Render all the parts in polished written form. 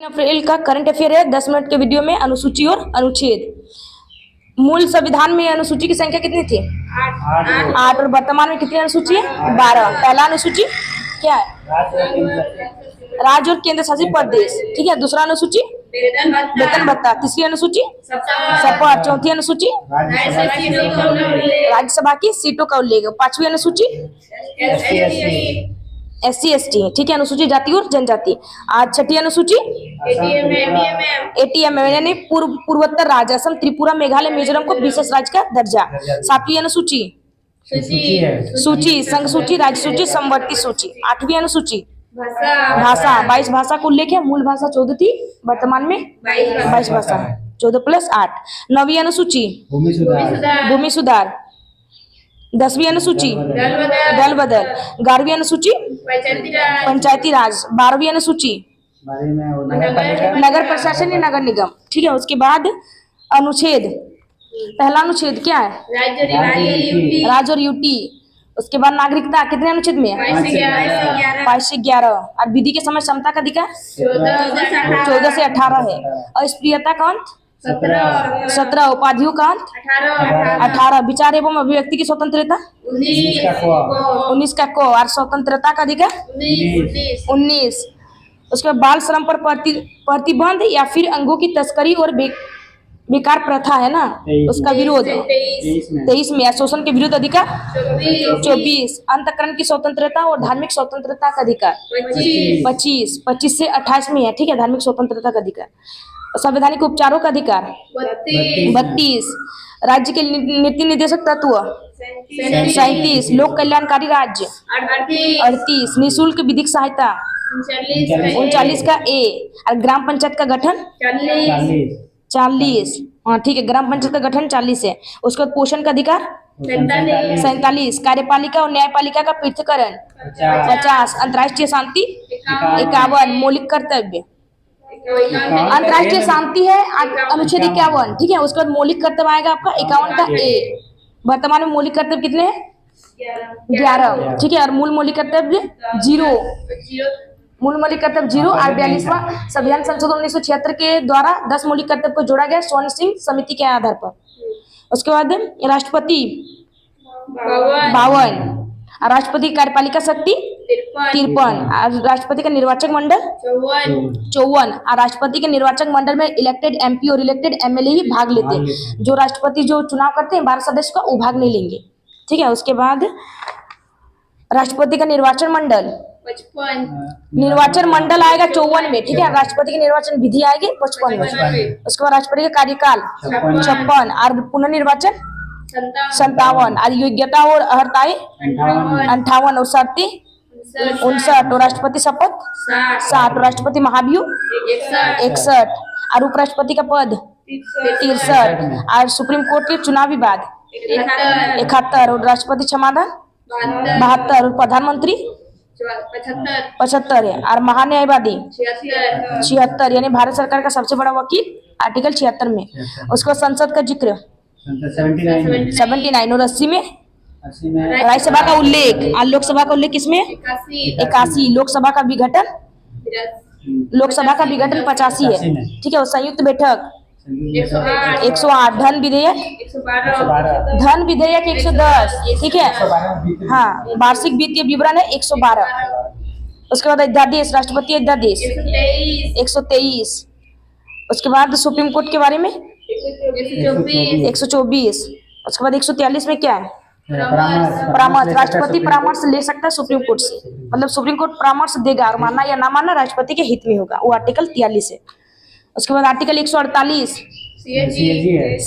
अप्रैल का current affair है 10 minute के वीडियो में अनुसूची और अनुच्छेद। मूल संविधान में अनुसूची की संख्या कितनी थी? 8 और वर्तमान में कितनी अनुसूची है? 12। पहला अनुसूची क्या है? राज्य और केंद्र शासित प्रदेश। ठीक है। दूसरा अनुसूची वेतन भत्ता। तीसरी अनुसूची शपथ। चौथी अनुसूची राज्यसभा की सीटों का उल्लेख। पांचवी अनुसूची SC ST। ठीक है। अनुसूची जाति और जनजाति। आज छठी अनुसूची ATM यानी पूर्वोत्तर राज्य असम, त्रिपुरा, मेघालय, मिजोरम को विशेष राज्य का दर्जा। सातवीं अनुसूची सूची संघ सूची, राज्य सूची, समवर्ती सूची। आठवीं अनुसूची भाषा। 22 भाषा को उल्लेख है। मूल भाषा 14 थी, वर्तमान में 22 भाषा, 14 + 8। नवीं अनुसूची भूमि सुधार। 10वीं अनुसूची दल बदल। 11वीं अनुसूची पंचायती राज। 12वीं अनुसूची नगर प्रशासन या नगर निगम। ठीक है। उसके बाद अनुच्छेद। पहला अनुच्छेद क्या है? राज्य और यूटी। उसके बाद नागरिकता कितने अनुच्छेद में है? 5 से 11। और विधि के समय समता का अधिकार 14 से 18 है। अस्पृश्यता का अंत 17। उपाधियों का अंत 18। विचार एवं अभिव्यक्ति की स्वतंत्रता 19 का को। और स्वतंत्रता का अधिकार 19। उसके बाद बाल श्रम पर प्रतिबंध या फिर अंगों की तस्करी और बेकार प्रथा है ना, उसका विरोध 23 में। शोषण के विरुद्ध अधिकार 24। अंतःकरण की स्वतंत्रता और धार्मिक स्वतंत्रता का अधिकार 25 से 28 में है। ठीक है। धार्मिक स्वतंत्रता का अधिकार। संवैधानिक उपचारों का अधिकार 32। राज्य के नीति निर्देशक तत्व 37। लोक कल्याणकारी राज्य 38। निःशुल्क विधिक सहायता 39 का A। और ग्राम पंचायत का गठन 40। हाँ ठीक है। ग्राम पंचायत का गठन 40 है। उसके बाद पोषण का अधिकार 47। कार्यपालिका और न्यायपालिका का पृथक्करण 50। अंतर्राष्ट्रीय शांति 51। मौलिक कर्तव्य। अंतर्राष्ट्रीय शांति है अनुच्छेद 51। ठीक है। उसके बाद मौलिक कर्तव्य आएगा आपका 51 का A। वर्तमान में मौलिक कर्तव्य कितने हैं? 11। ठीक है। और मूल मौलिक कर्तव्य 0। मूल मौलिक कर्तव्य 0। और 42वां संविधान संशोधन 1976 के द्वारा 10 मौलिक कर्तव्य को जोड़ा गया स्वर्ण सिंह समिति के आधार पर। उसके बाद राष्ट्रपति 52। और राष्ट्रपति की कार्यपालिका शक्ति 53। और राष्ट्रपति का निर्वाचक मंडल 54। और राष्ट्रपति के निर्वाचक मंडल में इलेक्टेड MP और इलेक्टेड MLA ही भाग लेते हैं। जो राष्ट्रपति जो चुनाव करते हैं 12 सदस्य का, वो भाग नहीं लेंगे। ठीक है। उसके बाद राष्ट्रपति का निर्वाचन मंडल 55। निर्वाचन मंडल आएगा 54 में। ठीक है। राष्ट्रपति की निर्वाचन विधि आएगी 55 में। उसके बाद राष्ट्रपति का कार्यकाल 56। और पुनर्निर्वाचन 57। और योग्यता और अर्हताएं 58। और शर्तें 59। और राष्ट्रपति शपथ 60। और राष्ट्रपति महाभियोग 61। और उपराष्ट्रपति का पद 63। और सुप्रीम कोर्ट के चुनाव विवाद 71। और राष्ट्रपति क्षमादान 72। और प्रधानमंत्री 75 है। और महान्यायवादी 76 यानी भारत सरकार का सबसे बड़ा वकील आर्टिकल 76 में। उसको संसद का जिक्र 79। और 80 में राज्यसभा का उल्लेख। और लोकसभा का उल्लेख किसमें? 81। लोकसभा का विघटन 85 है। ठीक है। और संयुक्त बैठक 108। धन विधेयक 110। ठीक है। हाँ। वार्षिक वित्तीय विवरण है 112। उसके बाद अध्यादेश, राष्ट्रपति अध्यादेश 123। उसके बाद सुप्रीम कोर्ट के बारे में 124। उसके बाद 143 में क्या है? परामर्श। राष्ट्रपति परामर्श ले सकता है सुप्रीम कोर्ट से, मतलब सुप्रीम कोर्ट परामर्श देगा और मानना या ना मानना राष्ट्रपति के हित में होगा। वो आर्टिकल 43 है। उसके बाद आर्टिकल 148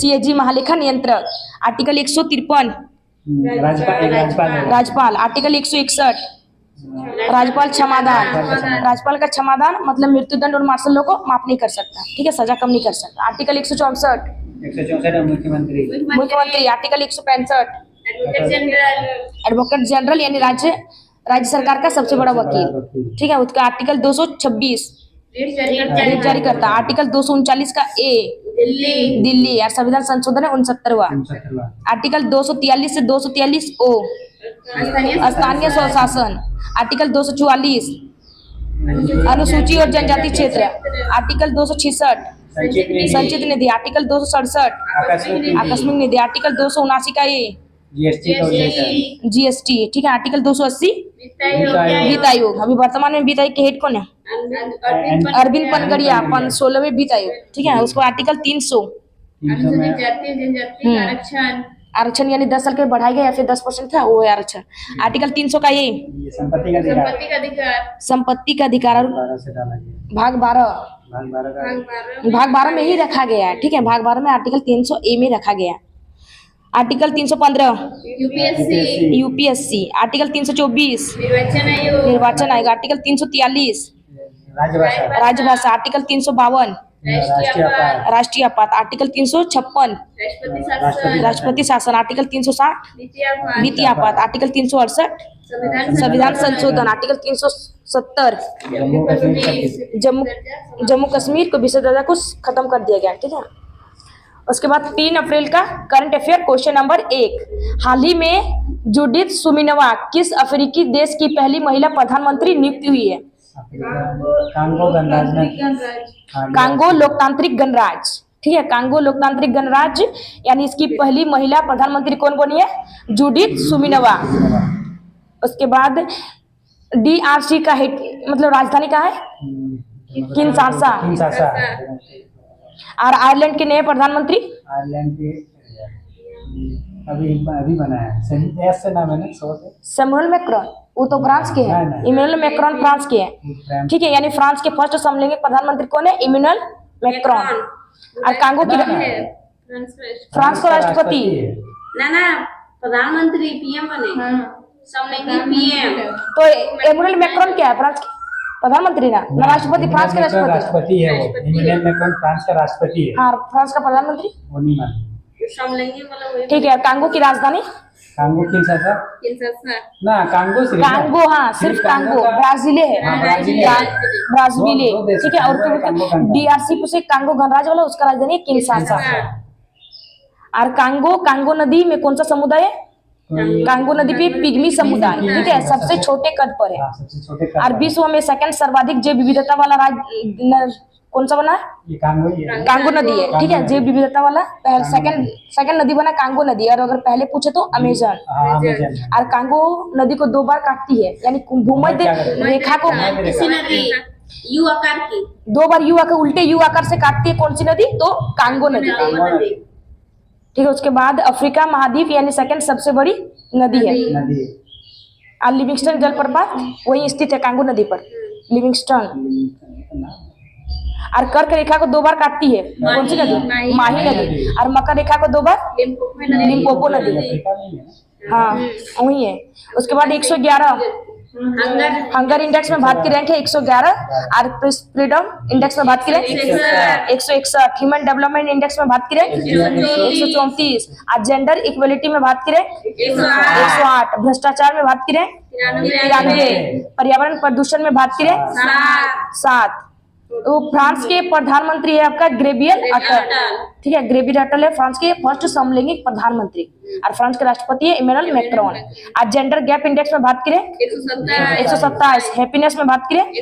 CAG महालेखा नियंत्रक। आर्टिकल 153 राज्यपाल। आर्टिकल 161 राज्यपाल क्षमादान। राज्यपाल का क्षमादान मतलब मृत्युदंड और मार्शल लॉ को माफ नहीं कर सकता। ठीक है। सजा कम नहीं कर सकता। आर्टिकल 164 मुख्यमंत्री। आर्टिकल 165 एडवोकेट जनरल यानी राज्य सरकार का सबसे बड़ा वकील। ठीक है। उसका आर्टिकल 226 जारी करता। आर्टिकल 239 का A दिल्ली। और संविधान संशोधन है 69वां। आर्टिकल 243 से 243 O स्थानीय स्वशासन। आर्टिकल 244 अनुसूची और जनजाति क्षेत्र, आर्टिकल 266 संचित निधि, आर्टिकल 267 आकस्मिक निधि, आर्टिकल 279 का ये जीएसटी, ठीक है। आर्टिकल 280 वित्त आयोग, अभी वर्तमान में वित्त आयोग के हेड कौन है? अरविंद पनगड़िया, 16वें वित्त आयोग, ठीक है। उसको आर्टिकल 300 आरक्षण यानी 10 साल के बढ़ाया गया या फिर 10% था वो है आरक्षण। आर्टिकल 300 का ये संपत्ति का अधिकार भाग 12 में ही रखा गया है, ठीक है। भाग 12 में आर्टिकल 300A में रखा गया। आर्टिकल 315 यूपीएससी, आर्टिकल 324 निर्वाचन आयोग, आर्टिकल 343 राजभाषा, आर्टिकल 352 राष्ट्रीय आपात, आर्टिकल 356 राष्ट्रपति शासन, आर्टिकल 360 वित्तीय आपात, आर्टिकल 368 संविधान संशोधन, आर्टिकल 370 जम्मू कश्मीर को विशेष दर्जा को खत्म कर दिया गया, ठीक है। उसके बाद 3 अप्रैल का करंट अफेयर क्वेश्चन नंबर 1, हाल ही में जुडिथ सुमिनवा किस अफ्रीकी देश की पहली महिला प्रधानमंत्री नियुक्त हुई है? कांगो लोकतांत्रिक गणराज्य, ठीक है। कांगो लोकतांत्रिक गणराज्य यानी इसकी पहली महिला प्रधानमंत्री कौन बनी है? जुडिथ सुमिनवा। उसके बाद डीआरसी का हेड मतलब राजधानी कहाँ है? किनशासा। और आयरलैंड के नए प्रधानमंत्री? आयरलैंड के अभी बना है, एस से नाम है ना, सैमुअल मैक्रोन, वो तो फ्रांस के हैं। इमैनुअल मैक्रोन फ्रांस के हैं, ठीक है। यानी फ्रांस के फर्स्ट समलैंगिक प्रधानमंत्री कौन है? Emmanuel Macron. और कांगो की फ्रांस का राष्ट्रपति ना प्रधानमंत्री पीएम बने, समलैंगिक पीएम। तो इमैनुअल मैक्रोन क्या है? फ्रांस के प्रधानमंत्री ना राष्ट्रपति, फ्रांस के राष्ट्रपति है वो। इमैनुअल मैक्रोन फ्रांस का राष्ट्रपति है। हाँ, फ्रांस का प्रधानमंत्री वो नहीं मानते, ठीक है। कांगो की राजधानी? कांगो किनशासा ना, कांगो, हाँ सिर्फ कांगो, ब्राजीले है, ब्राजीले, ठीक है। और डीआरसी से कांगो गणराज्य वाला उसका राजधानी है किनशासा। और कांगो नदी में कौन सा समुदाय है? कांगो नदी पे पिग्मी समुदाय, ठीक है, सबसे छोटे कद पर है। और विश्व में सेकंड सर्वाधिक जैव विविधता वाला राज्य कौन सा बना है? कांगो नदी है, ठीक है, जैव विविधता वाला सेकंड नदी बना कांगो नदी। और अगर पहले पूछे तो अमेजन। और कांगो नदी को 2 बार काटती है, यानी भूमध्य रेखा को यू आकार की 2 बार यू आकार, उल्टे यू आकार से काटती है। कौन सी नदी? तो कांगो नदी, ठीक है। उसके बाद अफ्रीका महाद्वीप यानी सेकंड सबसे बड़ी नदी है। और लिविंगस्टन जलप्रपात वही स्थित है कांगो नदी पर, लिविंगस्टन। और कर्क रेखा को 2 बार काटती है, कौन सी नदी? माही नदी। और मकर रेखा को 2 बार लिम्पोपो नदी, हाँ वही है। उसके बाद 111 हंगर इंडेक्स में भारत की रैंक है 111। और फ्रीडम इंडेक्स में भारत की रैंक 161। ह्यूमन डेवलपमेंट इंडेक्स में भारत की रैंक 134। और जेंडर इक्वलिटी में भारत की रैंक 108। भ्रष्टाचार में भारत की रैंक 93। पर्यावरण प्रदूषण में भारत की रैंक 7। तो फ्रांस के प्रधानमंत्री है आपका ग्रेबियल अटल, ठीक है। ग्रेबियल अटल है फ्रांस के फर्स्ट समलैंगिक प्रधानमंत्री। और फ्रांस के राष्ट्रपति है इमैनुअल मैक्रोन। और जेंडर गैप इंडेक्स में बात करें 127। हैप्पीनेस में बात करें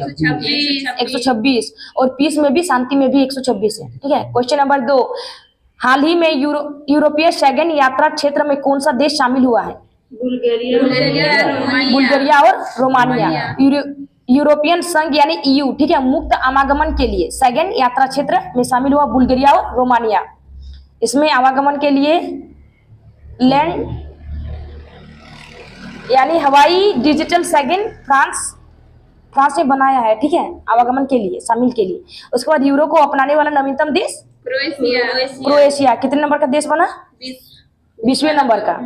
126। और पीस में भी, शांति में भी 126 है, ठीक है। क्वेश्चन नंबर 2, हाल ही में यूरोपीय शेंगेन यात्रा क्षेत्र में कौन सा देश शामिल हुआ है? बुल्गारिया और रोमानिया। यूरोपियन संघ यानी ईयू, ठीक है, मुक्त आवागमन के लिए शेंगेन यात्रा क्षेत्र में शामिल हुआ बुल्गारिया और रोमानिया। इसमें आवागमन के लिए लैंड यानी हवाई डिजिटल शेंगेन फ्रांस ने बनाया है, ठीक है, आवागमन के लिए, शामिल के लिए। उसके बाद यूरो को अपनाने वाला नवीनतम देश क्रोएशिया। कितने नंबर का देश बना? 20वें नंबर का।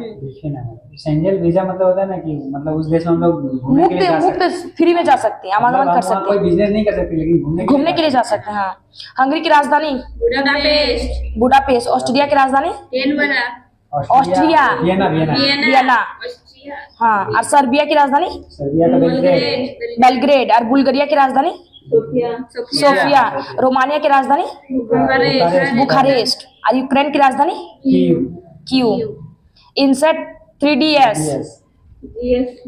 शेंगेन वीजा मतलब होता है ना कि मतलब उस देश में हम लोग मुक्त फ्री में जा सकते हैं, आवागमन कर सकते हैं, कोई बिजनेस नहीं कर सकते लेकिन घूमने के लिए जा सकते हैं। हाँ। हंगरी की राजधानी बुडापेस्ट। ऑस्ट्रिया की राजधानी ऑस्ट्रिया वियना। हाँ। और सर्बिया की राजधानी बेलग्रेड। और बुल्गारिया की राजधानी सोफिया। रोमानिया की राजधानी बुखारेस्ट। और यूक्रेन की राजधानी Kyiv. INSAT 3DS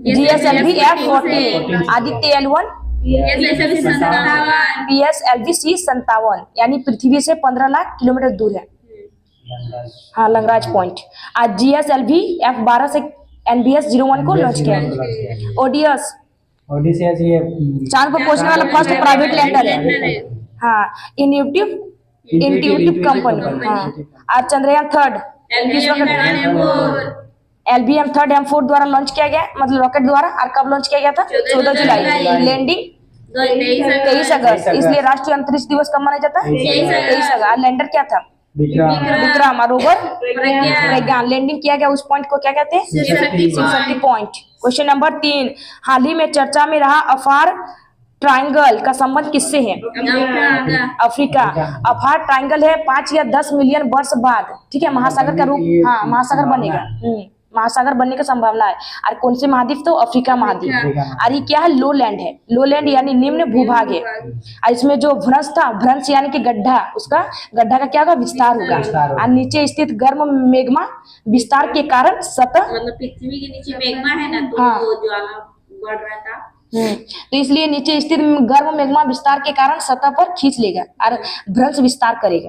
GSLV F14 Aditya L1 PSLV-C57 यानी पृथ्वी से 15 लाख किलोमीटर दूर है। हाँ, लंगराज पॉइंट। आज GSLV F12 से NBS-01 को लॉन्च किया है। ओडियस ओडिसियस ये चांद पर पहुंचने वाला फर्स्ट प्राइवेट लैंडर है। हाँ, इंट्यूटिव कंपनी। हाँ, आज चंद्रयान 3 LBM 3 M4 द्वारा लॉन्च किया गया, मतलब रॉकेट द्वारा। और कब लॉन्च किया गया था? 14 जुलाई। लैंडिंग 23 अगस्त। इसलिए राष्ट्रीय अंतरिक्ष दिवस कब मनाया जाता है? 23 अगस्त। लैंडर क्या था? विक्रम। रोवर प्रज्ञान। लैंडिंग किया गया उस पॉइंट को क्या कहते हैं? शिवशक्ति पॉइंट। क्वेश्चन नंबर 3, हाल ही में चर्चा में रहा अफार ट्रायंगल का संबंध किससे है? अफ्रीका। अफार ट्रायंगल है 5 या 10 मिलियन वर्ष बाद, ठीक है, महासागर का रूप, हाँ, महासागर बनेगा। महासागर बनने की संभावना है। और कौन से महाद्वीप? तो अफ्रीका महाद्वीप। और ये क्या है? लो लैंड है। लो लैंड यानी निम्न भूभाग है। और इसमें जो भ्रंश था, भ्रंश यानी कि गड्ढा, उसका गड्ढा का क्या होगा? विस्तार होगा। और नीचे स्थित गर्म मेग्मा विस्तार के कारण सतह, मतलब पृथ्वी के नीचे मेग्मा है ना, तो हाँ, वो ज्वाला बढ़ रहा था। तो इसलिए नीचे स्थित गर्म मेग्मा विस्तार के कारण सतह पर खींच लेगा और भ्रंश विस्तार करेगा,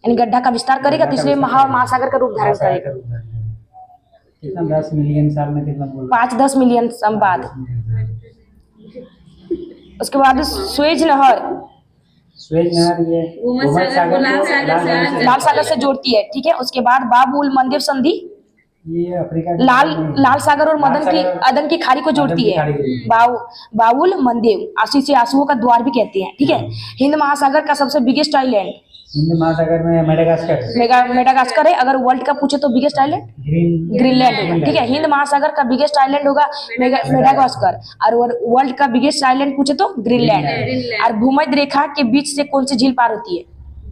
यानी गड्ढा का विस्तार करेगा। तो इसलिए महासागर का रूप धारण करेगा। कितना 10 मिलियन साल में कितना? 5-10 मिलियन साल बाद। उसके बाद स्वेज नहर ये लाल सागर से जोड़ती है, ठीक है। उसके बाद बाब उल मंदेव संधि ये अफ्रीका लाल सागर और अदन की खाड़ी को जोड़ती है। बाउल मंदेव, आंसू से आंसुओं का द्वार भी कहते हैं, ठीक है। हिंद महासागर का सबसे बिगेस्ट आइलैंड? हिंद महासागर में मेडागास्कर है। अगर वर्ल्ड का पूछे तो बिगेस्ट आइलैंड ग्रीनलैंड होगा, ठीक है। हिंद महासागर का बिगेस्ट आइलैंड होगा मेडागास्कर, और वर्ल्ड का बिगेस्ट आइलैंड पूछे तो ग्रीनलैंड। और भूमध्य रेखा के बीच से कौन सी झील पार होती है?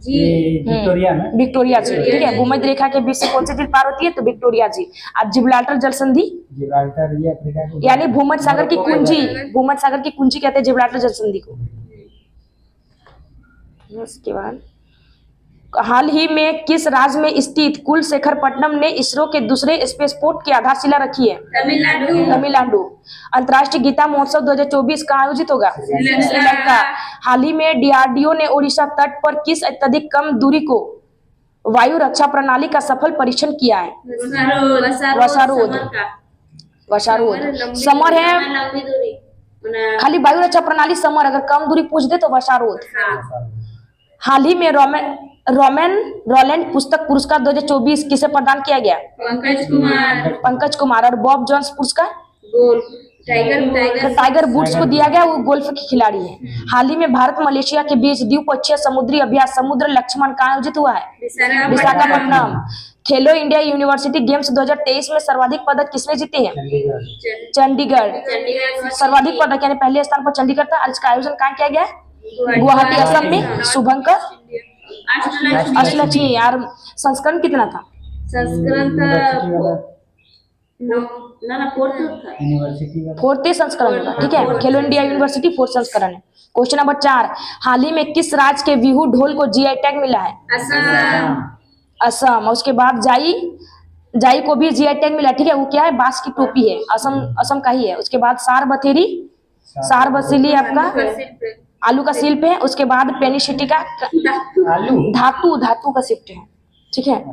विक्टोरिया झील, ठीक है। भूमध्य रेखा के बीच से कौन सी झील पार होती है? तो विक्टोरिया झील। और जिब्राल्टर जल संधि यानी भूमध्य सागर की कुंजी कहते हैं जिब्राल्टर जल संधि को। उसके बाद हाल ही में किस राज्य में स्थित कुलशेखरपट्टनम ने इसरो के दूसरे स्पेसपोर्ट की आधारशिला रखी है? तमिलनाडु। अंतर्राष्ट्रीय गीता महोत्सव 2024 कहाँ आयोजित होगा? श्रीलंका। हाल ही में DRDO ने ओडिशा तट पर किस अत्यधिक कम दूरी को वायु रक्षा प्रणाली का सफल परीक्षण किया है? वशारोद। समर है, खाली वायु रक्षा प्रणाली समर, अगर कम दूरी पूछ दे तो वशारोद। हाल ही में रोलैंड पुस्तक पुरस्कार 2024 किसे प्रदान किया गया? पंकज कुमार। और बॉब जोन्स पुरस्कार टाइगर वुड्स को दिया गया, वो गोल्फ के खिलाड़ी हैं। हाल ही में भारत मलेशिया के बीच द्विपक्षीय समुद्री अभ्यास समुद्र लक्ष्मण कहाँ आयोजित हुआ है? विशाखापट्टनम। खेलो इंडिया यूनिवर्सिटी गेम्स 2023 में सर्वाधिक पदक किसने जीते हैं? चंडीगढ़। सर्वाधिक पदक यानी पहले स्थान पर चंडीगढ़ था। इसका आयोजन कहाँ किया गया? गुवाहाटी असम में। शुभंकर अष्टलक्ष्मी। यार संस्करण कितना था? फोर्थ संस्करण होगा, ठीक है। खेलो इंडिया यूनिवर्सिटी 4th संस्करण है। क्वेश्चन नंबर 4, हाल ही में किस राज्य के बिहू ढोल को GI टैग मिला है? असम। उसके बाद जाई को भी GI टैग मिला, ठीक है। वो क्या है? बांस की टोपी है, असम का ही है। उसके बाद सार बसीली आपका आलू का शिल्प है। उसके बाद पेनिसिटी का धातु का शिल्प है, ठीक है।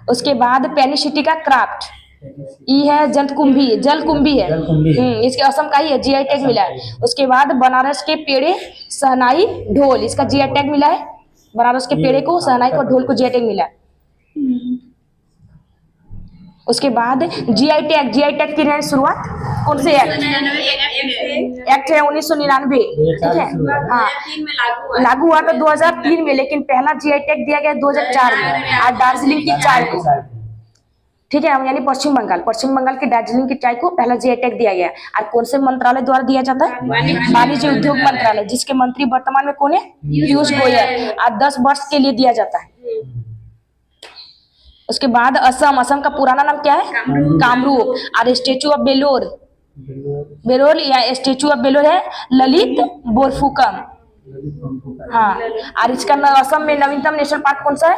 उसके बाद पेनिसिटी का क्राफ्ट, ई है जलकुंभी है, इसके असम का ही है, GI टैग मिला है। उसके बाद बनारस के पेड़े शहनाई ढोल, इसका GI टैग मिला है। बनारस के पेड़े को, शहनाई को, ढोल को GI टैग मिला है। उसके बाद GI टैग की शुरुआत कौन से एक्ट है? 1999, ठीक है। हाँ, लागू हुआ था 2003 में, लेकिन पहला GI टैग दिया गया 2004 में। और दार्जिलिंग की चाय को, ठीक है, यानी पश्चिम बंगाल की दार्जिलिंग की चाय को पहला GI टैग दिया गया। और कौन से मंत्रालय द्वारा दिया जाता है? वाणिज्य उद्योग मंत्रालय, जिसके मंत्री वर्तमान में कौन है? पीयूष गोयल। और 10 वर्ष के लिए दिया जाता है। उसके बाद असम का पुराना नाम क्या है? कामरूप। और स्टेचू ऑफ बेलोर या स्टेचू ऑफ बेलोर है ललित बोरफुकन। हाँ, और इसका असम में नवीनतम नेशनल पार्क कौन सा है?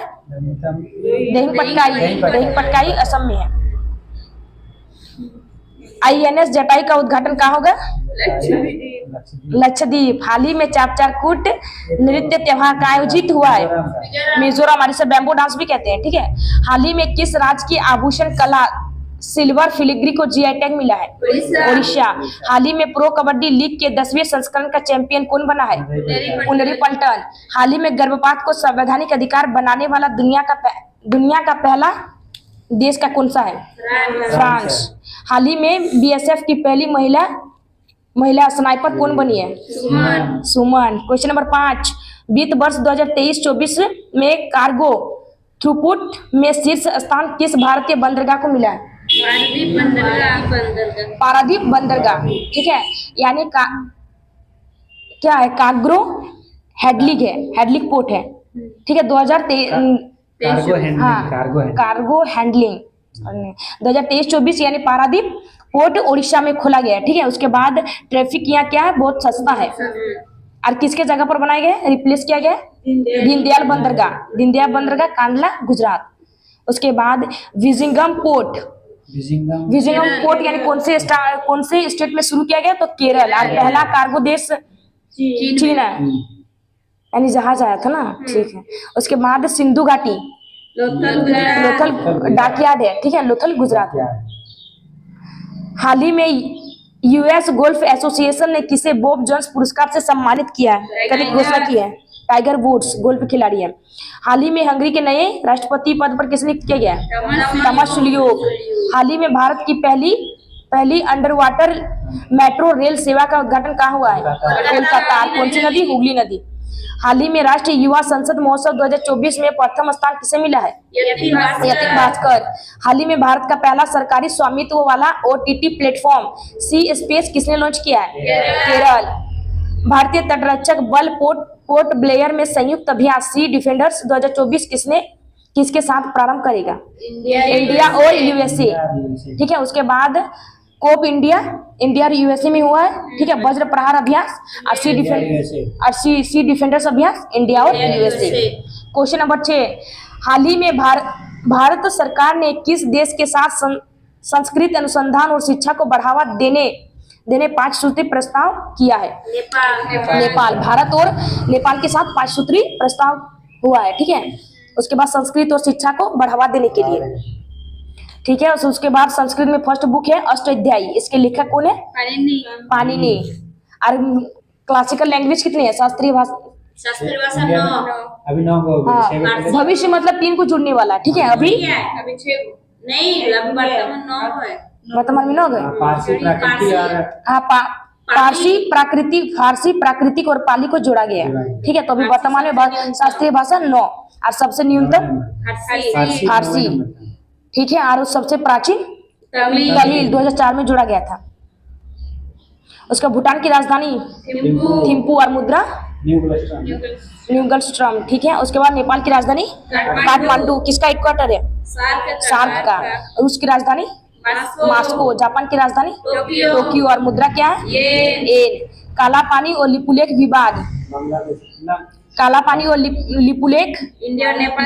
दहिंग पटकाई असम में है। INS जटाई का उद्घाटन कहाँ होगा? लक्षद्वीप। हाल ही में चापचारकूट नृत्य त्योहार का आयोजित हुआ है। मिजोरम, और इसे बैम्बो डांस भी कहते हैं, ठीक है। हाल ही में किस राज्य की आभूषण कला सिल्वर फिलिग्री को जीआई टैग मिला है? उड़ीसा। हाल ही में प्रो कबड्डी लीग के 10वें संस्करण का चैंपियन कौन बना है? पुनेरी पल्टन। हाल ही में गर्भपात को संवैधानिक अधिकार बनाने वाला दुनिया का पहला देश का कौन सा है? फ्रांस। हाल ही में बीएसएफ की पहली महिला स्नाइपर कौन बनी है? सुमन। क्वेश्चन नंबर 5, वित्त वर्ष 2023-24 में कार्गो थ्रूपुट में शीर्ष स्थान किस भारतीय बंदरगाह को मिला है? पारादीप बंदरगाह, ठीक है। यानी क्या है? कार्गो हैडलिंग है, हैडलिंग पोर्ट है, ठीक है। 2023 कार्गो हैंडलिंग 2023-24 यानी पारादीप पोर्ट उड़ीसा में खोला गया है, ठीक है। उसके बाद ट्रैफिक यहाँ क्या है? बहुत सस्ता है। और किसके जगह पर बनाया गया? रिप्लेस किया गया? दीनदयाल बंदरगाह कांडला, गुजरात। उसके बाद विजिंगम पोर्ट यानी कौन से स्टेट में शुरू किया गया? तो केरल। और पहला कार्गो देश चीन है, यानी जहाज आया था ना, ठीक है। उसके बाद सिंधु घाटी लोथल डाकयार्ड है, ठीक है, लोथल गुजरात है। हाल ही में यूएस गोल्फ एसोसिएशन ने किसे बॉब जोन्स पुरस्कार से सम्मानित किया है? कभी घोषणा की है? टाइगर वुड्स गोल्फ खिलाड़ी है। हाल ही में हंगरी के नए राष्ट्रपति पद पर किसे नियुक्त किया गया? टॉमस शुलियोक। हाल ही में भारत की पहली अंडर वाटर मेट्रो रेल सेवा का उद्घाटन कहाँ हुआ है? कोलकाता। कौन सी नदी? हुगली नदी। हाल ही में राष्ट्रीय युवा संसद महोत्सव 2024 में प्रथम स्थान किसे मिला है? यतिन भास्कर। हाल ही में भारत का पहला सरकारी स्वामित्व वाला ओटीटी प्लेटफॉर्म सी स्पेस किसने लॉन्च किया है? केरल। भारतीय तटरक्षक बल पोर्ट ब्लेयर में संयुक्त अभ्यास सी डिफेंडर्स 2024 किसके साथ प्रारंभ करेगा? इंडिया और यूएसए, ठीक है। उसके बाद कोप इंडिया और यूएसए में हुआ है, ठीक है। वज्र प्रहार अभ्यास और सी डिफेंडर्स अभ्यास इंडिया और यूएसए। क्वेश्चन नंबर 6, हाल ही में भारत सरकार ने किस देश के साथ संस्कृत अनुसंधान और शिक्षा को बढ़ावा देने 5 सूत्री प्रस्ताव किया है? नेपाल। भारत और नेपाल के साथ 5 सूत्री प्रस्ताव हुआ है, ठीक है। उसके बाद संस्कृत और शिक्षा को बढ़ावा देने के लिए, ठीक है। उसके बाद संस्कृत में फर्स्ट बुक है अष्टाध्यायी, इसके लेखक कौन है? पाणिनि। और क्लासिकल लैंग्वेज कितनी है? शास्त्रीय भाषा अभी 9 हो गए। हाँ, भविष्य मतलब 3 को जुड़ने वाला, ठीक है। अभी 6 नहीं, वर्तमान में 9 गए। फारसी प्राकृतिक और पाली को जोड़ा गया, ठीक है। तो अभी वर्तमान में शास्त्रीय भाषा 9 और सबसे न्यूनतम फारसी, ठीक है। और सबसे प्राचीन तमिल 2004 में जोड़ा गया था। उसका भूटान की राजधानी थिम्पू और मुद्रा न्यूगलस्ट्रम, ठीक है। उसके बाद नेपाल की राजधानी काठमांडू, किसका हेडक्वार्टर है? सार्क का। रूस की राजधानी मास्को। जापान की राजधानी टोक्यो। और मुद्रा क्या है? येन। काला पानी और लिपुलेख विवाद, काला पानी और लिपुलेख इंडिया नेपाल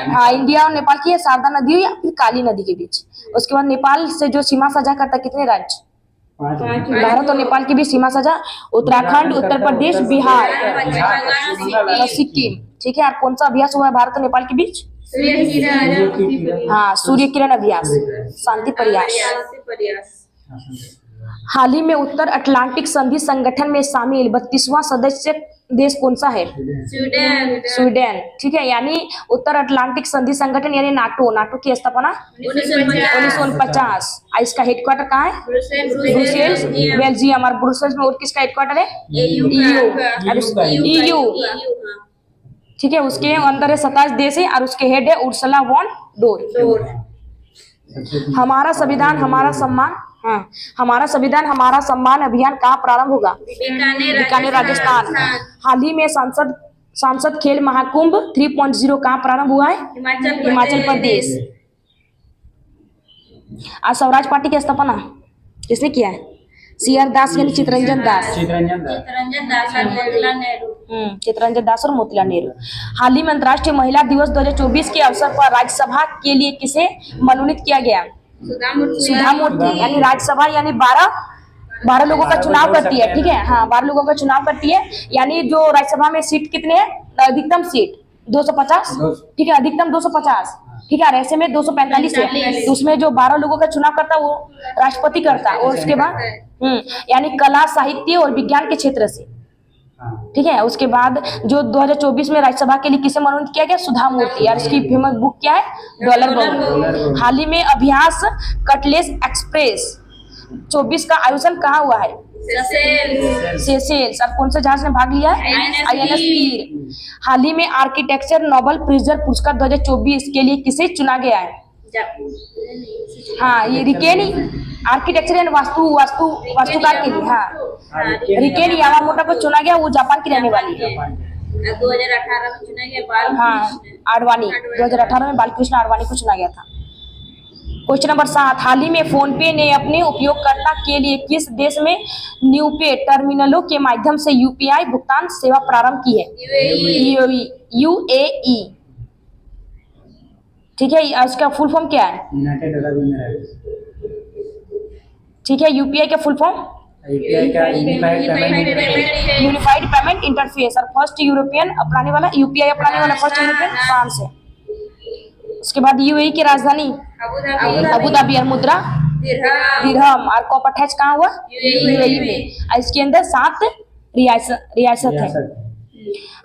हाँ, इंडिया और नेपाल की शारदा नदी या फिर काली नदी के बीच। उसके बाद नेपाल से जो सीमा साझा करता कितने राज्य? भारत और नेपाल की भी सीमा साझा उत्तराखंड, उत्तर प्रदेश, बिहार, सिक्किम, ठीक है। और कौन सा अभ्यास हुआ है भारत और नेपाल के बीच? हाँ, सूर्य किरण अभ्यास, शांति प्रयास। हाल ही में उत्तर अटलांटिक संधि संगठन में शामिल 32वां सदस्य देश कौन सा है? स्वीडन, ठीक है। यानी उत्तर अटलांटिक संधि संगठन यानी नाटो की स्थापना 1949। इसका हेडक्वार्टर कहाँ है? Brussels, Belgium. और ब्रुसेल्स में और किसका हेडक्वार्टर है? EU, ठीक है। उसके अंदर है 27 देश है और उसके हेड है उर्सुला वॉन डोर। हमारा संविधान हमारा सम्मान, हाँ, हमारा संविधान हमारा सम्मान अभियान कहाँ प्रारंभ होगा? बीकानेर, राजस्थान। हाल ही में सांसद खेल महाकुंभ 3.0 कहाँ प्रारंभ हुआ है? हिमाचल प्रदेश। आज स्वराज पार्टी की स्थापना किसने किया है? CR दास यानी चितरंजन दास और मोतीलाल नेहरू। हाल ही में अंतर्राष्ट्रीय महिला दिवस 2024 के अवसर पर राज्यसभा के लिए किसे मनोनीत किया गया? सुधा मूर्ति। यानी राज्यसभा यानी 12 लोगों का 12 चुनाव बोल करती है, सकते हैं ठीक है। हाँ, 12 लोगों का चुनाव करती है, यानी जो राज्यसभा में सीट कितने हैं, अधिकतम सीट 250, ठीक है, अधिकतम 250, ठीक है। और ऐसे में 245 है, तो उसमें जो 12 लोगों का चुनाव करता है वो राष्ट्रपति करता है। और उसके बाद यानी कला, साहित्य और विज्ञान के क्षेत्र से, ठीक है। उसके बाद जो 2024 में राज्यसभा के लिए किसे मनोनीत किया गया, सुधा मूर्ति, और इसकी फेमस बुक क्या है, डॉलर बम। हाल ही में अभ्यास कटलेस एक्सप्रेस 24 का आयोजन कहाँ हुआ है, सेशेल्स। और कौन से जहाज ने भाग लिया है, INS तीर। हाल ही में आर्किटेक्चर नोबेल प्रिजर पुरस्कार 2024 के लिए किसे चुना गया है, हाँ, ये रिकेनी, आर्किटेक्चर एंड वास्तुकार के लिए, हाँ, रिकेनी यामामोटो को चुना गया, वो जापान की रहने वाली है। 2018 में चुना गया हाँ, आडवाणी, 2018 में बालकृष्ण आडवाणी को चुना गया था। क्वेश्चन नंबर 7, हाल ही में फोन पे ने अपने उपयोगकर्ता के लिए किस देश में न्यूपे टर्मिनलों के माध्यम से UPI भुगतान सेवा प्रारंभ की है, UAE, ठीक है। उसका फुल फॉर्म क्या है, यूनाइटेड अरब एमिरेट्स, ठीक है। UPI का फुल फॉर्म यूपीआई का यूनिफाइड पेमेंट इंटरफेस, और फर्स्ट यूरोपियन अपनाने वाला, UPI अपनाने वाला फर्स्ट यूरोपियन फ्रांस है। उसके बाद UAE की राजधानी अबू धाबी, और मुद्रा दिरहम, और कॉप अटैच कहाँ हुआ, UAE में। और इसके अंदर 7 रियासत है।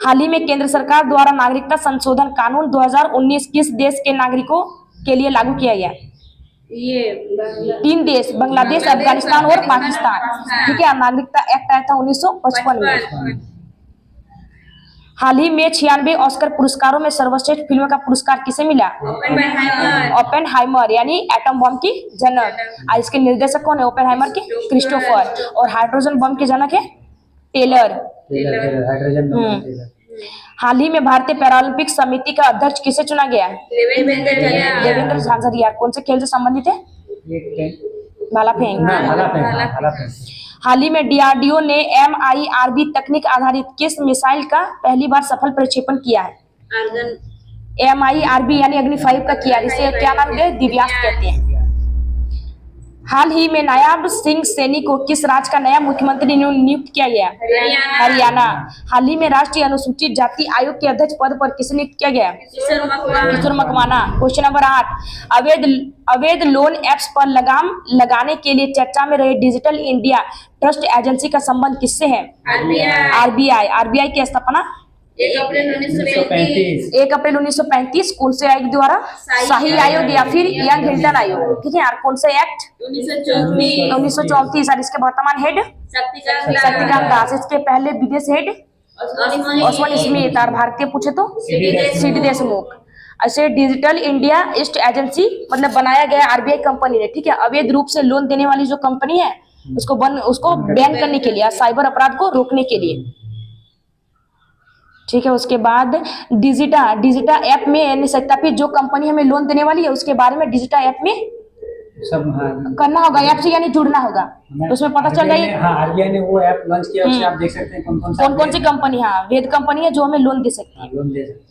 हाल ही में केंद्र सरकार द्वारा नागरिकता संशोधन कानून 2019 किस देश के नागरिकों के लिए लागू किया गया, ये 3 देश, बांग्लादेश, अफगानिस्तान और पाकिस्तान, ठीक है। नागरिकता एक्ट आया था 1955 में। हाल ही में 96 ऑस्कर पुरस्कारों में सर्वश्रेष्ठ फिल्म का पुरस्कार किसे मिला, ओपेनहाइमर, यानी एटम बम की जनक। और इसके निर्देशक कौन है, ओपेनहाइमर के क्रिस्टोफर, और हाइड्रोजन बम के जनक है टेलर। हाल ही में भारतीय पैरालंपिक समिति का अध्यक्ष किसे चुना गया है, देवेंद्र झांझरिया। कौन से खेल से संबंधित है, भाला फेंक। हाल ही में DRDO ने MIRV तकनीक आधारित किस मिसाइल का पहली बार सफल प्रक्षेपण किया है, MIRV यानी अग्नि 5 का किया, जिसे क्या नाम है, दिव्यास्त्र कहते हैं। हाल ही में नायाब सिंह सैनी को किस राज्य का नया मुख्यमंत्री नियुक्त किया गया, हरियाणा। हाल ही में राष्ट्रीय अनुसूचित जाति आयोग के अध्यक्ष पद पर किसे नियुक्त किया गया, किशोर मकवाना। क्वेश्चन नंबर 8, अवैध लोन एप्स पर लगाम लगाने के लिए चर्चा में रहे डिजिटल इंडिया ट्रस्ट एजेंसी का संबंध किससे है, RBI की स्थापना 1 अप्रैल 1935 कौन से आयोग द्वारा, शाही आयोग या फिर यंग हिल्टन आयोग, ठीक है। और कौन से एक्ट, 1934। और इसके वर्तमान हेड शक्तिकांत दास, इसके पहले विदेश हेड ओस्मान स्मिथ, और भारतीय पूछे तो CD देशमुख। ऐसे डिजिटल इंडिया ईस्ट एजेंसी मतलब बनाया गया RBI कंपनी ने, ठीक है। अवैध रूप से लोन देने वाली जो कंपनी है उसको बैन करने के लिए, साइबर अपराध को रोकने के लिए, ठीक है। उसके बाद डिजिटा ऐप में सत्यापित जो कंपनी हमें लोन देने वाली है उसके बारे में डिजिटा ऐप में सब करना होगा, ऐप से यानी जुड़ना होगा, तो उसमें पता चल जाएगा। हाँ, RBI ने वो ऐप लॉन्च किया, उससे आप देख सकते हैं कौन-कौन सी कंपनी, हाँ, वैध कंपनी है जो हमें लोन दे सकती है। लोन दे सकते हैं।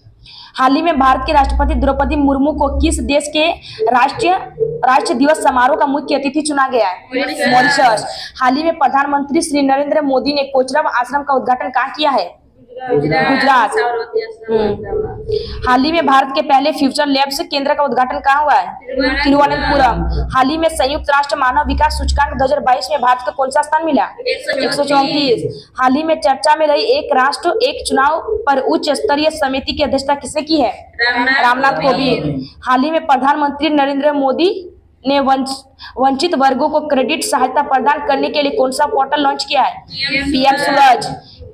हाल ही में भारत के राष्ट्रपति द्रौपदी मुर्मू को किस देश के राष्ट्र दिवस समारोह का मुख्य अतिथि चुना गया है, मॉरिशस। हाल ही में प्रधानमंत्री श्री नरेंद्र मोदी ने कोचरब आश्रम का उद्घाटन कहाँ किया है, गुजरात। हाल ही में भारत के पहले फ्यूचर लैब्स केंद्र का उद्घाटन कहाँ हुआ है, तिरुवनंतपुरम। हाल ही में संयुक्त राष्ट्र मानव विकास सूचकांक 2022 में भारत को कौन सा स्थान मिला, 134। हाल ही में चर्चा में रही एक राष्ट्र एक चुनाव पर उच्च स्तरीय समिति की अध्यक्षता किसने की है, रामनाथ कोविंद। हाल ही में प्रधानमंत्री नरेंद्र मोदी ने वंचित वर्गों को क्रेडिट सहायता प्रदान करने के लिए कौन सा पोर्टल लॉन्च किया है, PM सूरज।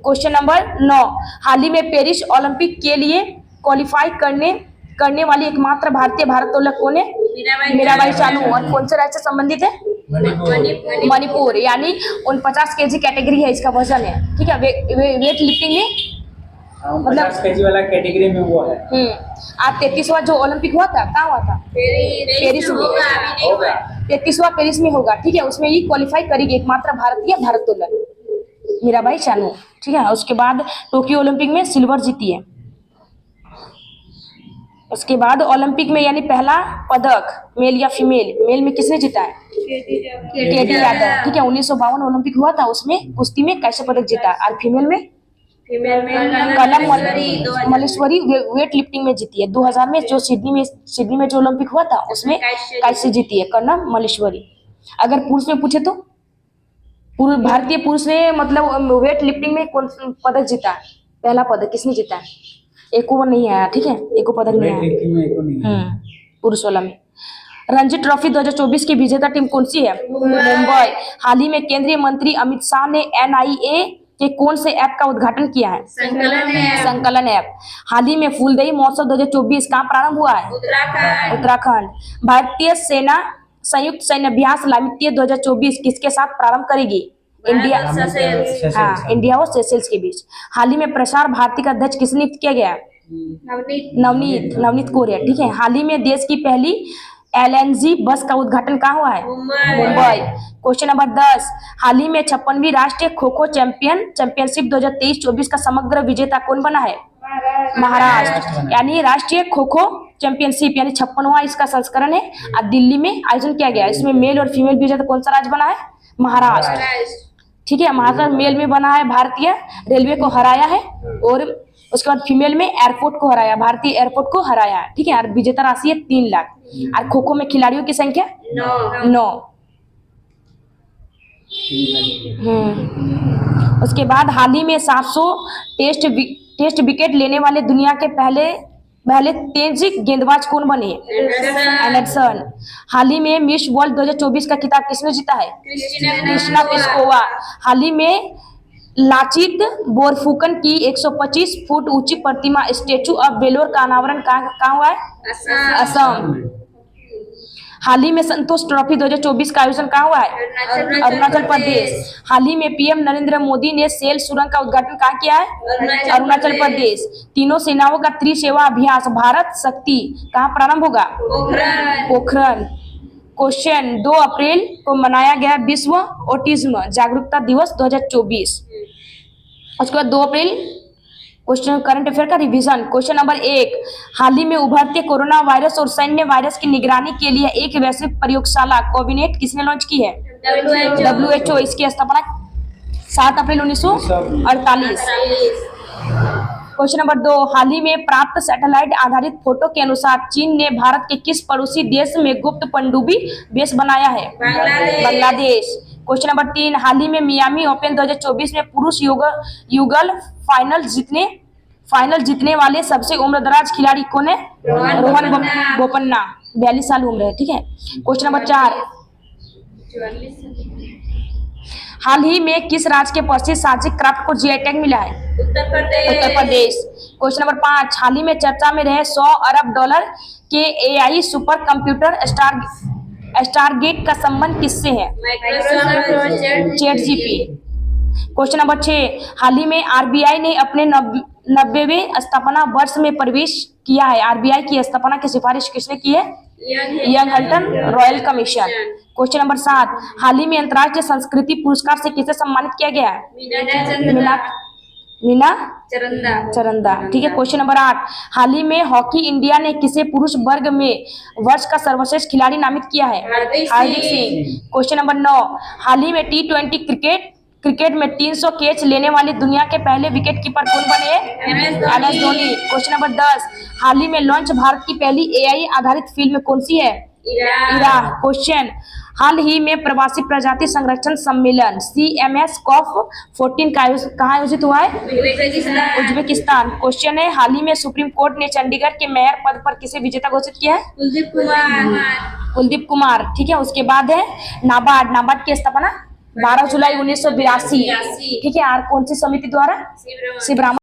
क्वेश्चन नंबर 9, हाल ही में पेरिस ओलंपिक के लिए क्वालिफाई करने वाली एकमात्र भारतीय भारोत्तोलक कौन है, मीराबाई चानू। और कौन से राज्य से संबंधित है, मणिपुर, यानी 49 kg कैटेगरी है इसका वजन है, ठीक है। वेट लिफ्टिंग में मतलब 50 kg वाला कैटेगरी में वो है। आज 33वां जो ओलंपिक हुआ था कहाँ हुआ था, पेरिस में होगा, 33वां पेरिस में होगा, ठीक है। उसमें ही क्वालिफाई करेगी एकमात्र भारतीय भारोत्तोलक मीराबाई चानू, ठीक है। उसके बाद टोक्यो ओलंपिक में सिल्वर जीती है। उसके बाद ओलंपिक में यानी पहला पदक मेल या फीमेल, मेल में किसने जीता है, केटी यादव, ठीक है। 1952 ओलंपिक हुआ था, उसमें कुश्ती में कैसे पदक जीता। और फीमेल में फीमेल में कलम मलेश्वरी वेट लिफ्टिंग में जीती है। 2000 में जो सिडनी में जो ओलंपिक हुआ था उसमें कैसे जीती है, कलम मलेश्वरी। अगर पुरुष में पूछे तो भारतीय पुरुष ने मतलब वेट लिफ्टिंग में कौन पदक जीता है, पहला पदक किसने जीता है? एको नहीं आया, ठीक है, एको पदक नहीं आया पुरुष वाला में। रणजी ट्रॉफी 2024 की विजेता टीम कौन सी है? मुंबई। हाल ही में केंद्रीय मंत्री अमित शाह ने NIA के कौन से ऐप का उद्घाटन किया है? संकलन ऐप। हाल ही में फूलदेई महोत्सव 2024 कहाँ प्रारंभ हुआ है? उत्तराखंड। भारतीय सेना संयुक्त सैन्य अभ्यास लामित्य 2024 किसके साथ प्रारंभ करेगी? इंडिया, हाँ, इंडिया और सेशेल्स के बीच। हाल ही में प्रसार भारती का अध्यक्ष किसने नियुक्त किया गया? नवनीत कौर, ठीक है। हाल ही में देश की पहली LNG बस का उद्घाटन कहाँ हुआ है? मुंबई। क्वेश्चन नंबर 10, हाल ही में 56वीं राष्ट्रीय खो खो चैंपियनशिप 2023-24 का समग्र विजेता कौन बना है? महाराष्ट्र। यानी राष्ट्रीय खो खो चैंपियनशिप यानी 56वां इसका संस्करण है, और दिल्ली में आयोजन किया गया। इसमें मेल और फीमेल विजेता कौन सा राज्य बना है? महाराष्ट्र, ठीक है। महाराष्ट्र मेल में बना है, भारतीय रेलवे को हराया है, और उसके बाद फीमेल में एयरपोर्ट को हराया, भारतीय एयरपोर्ट को हराया है, ठीक है। और विजेता राशि है 3 लाख। और खो खो में खिलाड़ियों की संख्या 9। उसके बाद हाल ही में 700 टेस्ट विकेट लेने वाले दुनिया के पहले तेज गेंदबाज कौन बने? एंडरसन। हाल ही में मिस वर्ल्ड 2024 का खिताब किसने जीता है? कृष्णा प्लिस्कोवा। हाल ही में लाचित बोरफुकन की 125 फुट ऊंची प्रतिमा स्टेचू ऑफ वेलोर का अनावरण कहाँ हुआ है? असम। हाल ही में संतोष ट्रॉफी 2024 का आयोजन कहाँ हुआ है? अरुणाचल प्रदेश। हाल ही में PM नरेंद्र मोदी ने सेल सुरंग का उद्घाटन कहाँ किया है? अरुणाचल प्रदेश। तीनों सेनाओं का त्रिसेवा अभ्यास भारत शक्ति कहाँ प्रारंभ होगा? पोखरण। क्वेश्चन 2 अप्रैल को मनाया गया विश्व ऑटिज्म जागरूकता दिवस 2024। उसके बाद 2 अप्रैल क्वेश्चन करंट अफेयर का रिवीजन। क्वेश्चन नंबर 1, हाल ही में उभरते कोरोना वायरस और सैन्य वायरस की निगरानी के लिए एक वैश्विक प्रयोगशाला कोविनेट किसने लॉन्च की है? WHO। इसकी स्थापना 7 अप्रैल 1948। क्वेश्चन नंबर 2, हाल ही में प्राप्त सैटेलाइट आधारित फोटो के अनुसार चीन ने भारत के किस पड़ोसी देश में गुप्त पनडुब्बी बेस बनाया है? बांग्लादेश। क्वेश्चन नंबर 3, हाल ही में मियामी ओपन 2024 में पुरुष युगल फाइनल जीतने वाले सबसे उम्रदराज खिलाड़ी कौन है? रोहन बोपन्ना, 42 साल उम्र है, ठीक है। क्वेश्चन नंबर 4, हाल ही में किस राज्य के प्रसिद्ध साहसिक क्राफ्ट को GI टैग मिला है? उत्तर प्रदेश। क्वेश्चन नंबर 5, हाल ही में चर्चा में रहे $100 अरब के AI सुपर कंप्यूटर स्टारगेट का संबंध किससे है? ChatGPT। क्वेश्चन नंबर 6, हाल ही में RBI ने अपने 90वें स्थापना वर्ष में प्रवेश किया है। RBI की स्थापना की सिफारिश किसने की है? Young Hilton Royal Commission. Question number 7, हाल ही में अंतर्राष्ट्रीय संस्कृति पुरस्कार से किसे सम्मानित किया गया है? मीना चरंदा, ठीक है। क्वेश्चन नंबर 8, हाल ही में हॉकी इंडिया ने किसे पुरुष वर्ग में वर्ष का सर्वश्रेष्ठ खिलाड़ी नामित किया है? हार्दिक सिंह। क्वेश्चन नंबर 9, हाल ही में T20 क्रिकेट में 300 कैच लेने वाले दुनिया के पहले विकेट कीपर कौन बने? MS धोनी। क्वेश्चन नंबर 10, हाल ही में लॉन्च भारत की पहली AI आधारित फिल्म कौन सी है? इरा। क्वेश्चन, हाल ही में प्रवासी प्रजाति संरक्षण सम्मेलन CMS COP14 कहाँ आयोजित हुआ है? उज्बेकिस्तान। क्वेश्चन है, हाल ही में सुप्रीम कोर्ट ने चंडीगढ़ के मेयर पद पर किसे विजेता घोषित किया है? कुलदीप कुमार, ठीक है। उसके बाद है नाबार्ड की स्थापना 12 जुलाई 1982, ठीक है। और कौन सी समिति द्वारा? शिवराम